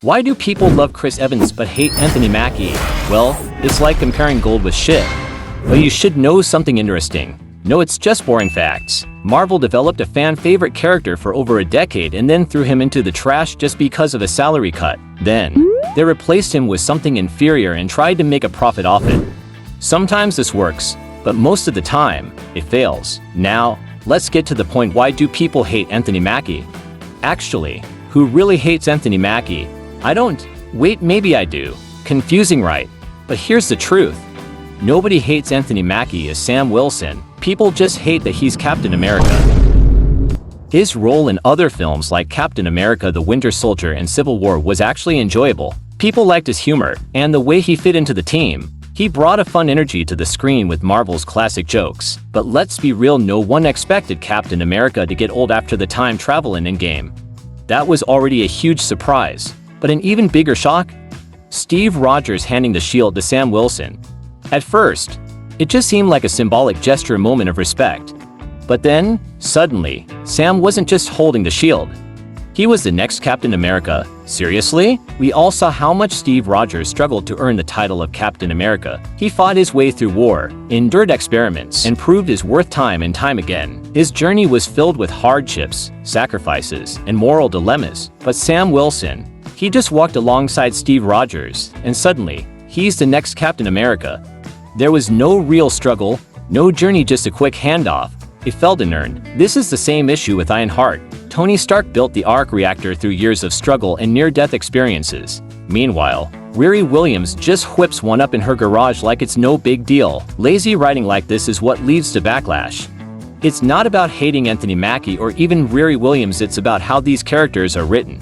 Why do people love Chris Evans but hate Anthony Mackie? Well, it's like comparing gold with shit. But you should know something interesting. No, it's just boring facts. Marvel developed a fan-favorite character for over a decade and then threw him into the trash just because of a salary cut. Then, they replaced him with something inferior and tried to make a profit off it. Sometimes this works, but most of the time, it fails. Now, let's get to the point. Why do people hate Anthony Mackie? Actually, who really hates Anthony Mackie? I don't. Wait, maybe I do. Confusing, right? But here's the truth. Nobody hates Anthony Mackie as Sam Wilson. People just hate that he's Captain America. His role in other films like Captain America: The Winter Soldier and Civil War was actually enjoyable. People liked his humor and the way he fit into the team. He brought a fun energy to the screen with Marvel's classic jokes. But let's be real, no one expected Captain America to get old after the time travel in Endgame. That was already a huge surprise. But an even bigger shock? Steve Rogers handing the shield to Sam Wilson. At first, it just seemed like a symbolic gesture, a moment of respect. But then, suddenly, Sam wasn't just holding the shield. He was the next Captain America. Seriously? We all saw how much Steve Rogers struggled to earn the title of Captain America. He fought his way through war, endured experiments, and proved his worth time and time again. His journey was filled with hardships, sacrifices, and moral dilemmas. But Sam Wilson, he just walked alongside Steve Rogers, and suddenly, he's the next Captain America. There was no real struggle, no journey, just a quick handoff. It felt unearned. This is the same issue with Ironheart. Tony Stark built the arc reactor through years of struggle and near-death experiences. Meanwhile, Riri Williams just whips one up in her garage like it's no big deal. Lazy writing like this is what leads to backlash. It's not about hating Anthony Mackie or even Riri Williams, it's about how these characters are written.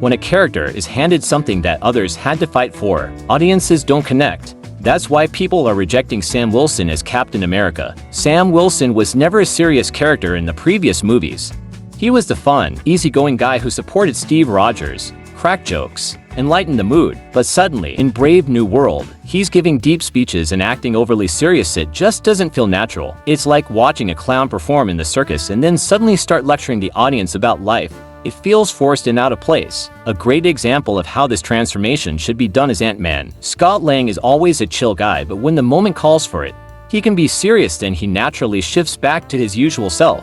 When a character is handed something that others had to fight for, audiences don't connect. That's why people are rejecting Sam Wilson as Captain America. Sam Wilson was never a serious character in the previous movies. He was the fun, easygoing guy who supported Steve Rogers, cracked jokes, and lightened the mood. But suddenly, in Brave New World, he's giving deep speeches and acting overly serious. It just doesn't feel natural. It's like watching a clown perform in the circus and then suddenly start lecturing the audience about life. It feels forced and out of place. A great example of how this transformation should be done is Ant-Man. Scott Lang is always a chill guy, but when the moment calls for it, he can be serious, then he naturally shifts back to his usual self.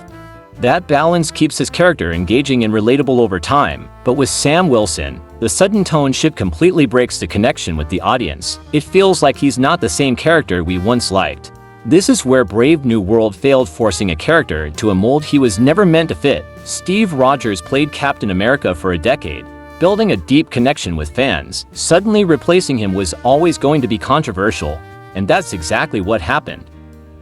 That balance keeps his character engaging and relatable over time. But with Sam Wilson, the sudden tone shift completely breaks the connection with the audience. It feels like he's not the same character we once liked. This is where Brave New World failed, forcing a character to a mold he was never meant to fit. Steve Rogers played Captain America for a decade, building a deep connection with fans. Suddenly replacing him was always going to be controversial, and that's exactly what happened.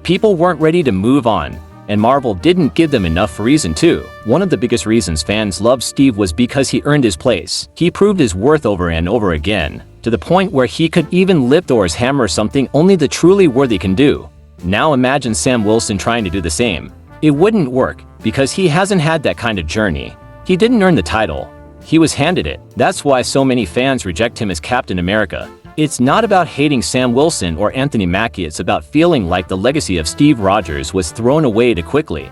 People weren't ready to move on, and Marvel didn't give them enough reason to. One of the biggest reasons fans loved Steve was because he earned his place. He proved his worth over and over again, to the point where he could even lift Thor's hammer, something only the truly worthy can do. Now imagine Sam Wilson trying to do the same. It wouldn't work, because he hasn't had that kind of journey. He didn't earn the title. He was handed it. That's why so many fans reject him as Captain America. It's not about hating Sam Wilson or Anthony Mackie, it's about feeling like the legacy of Steve Rogers was thrown away too quickly.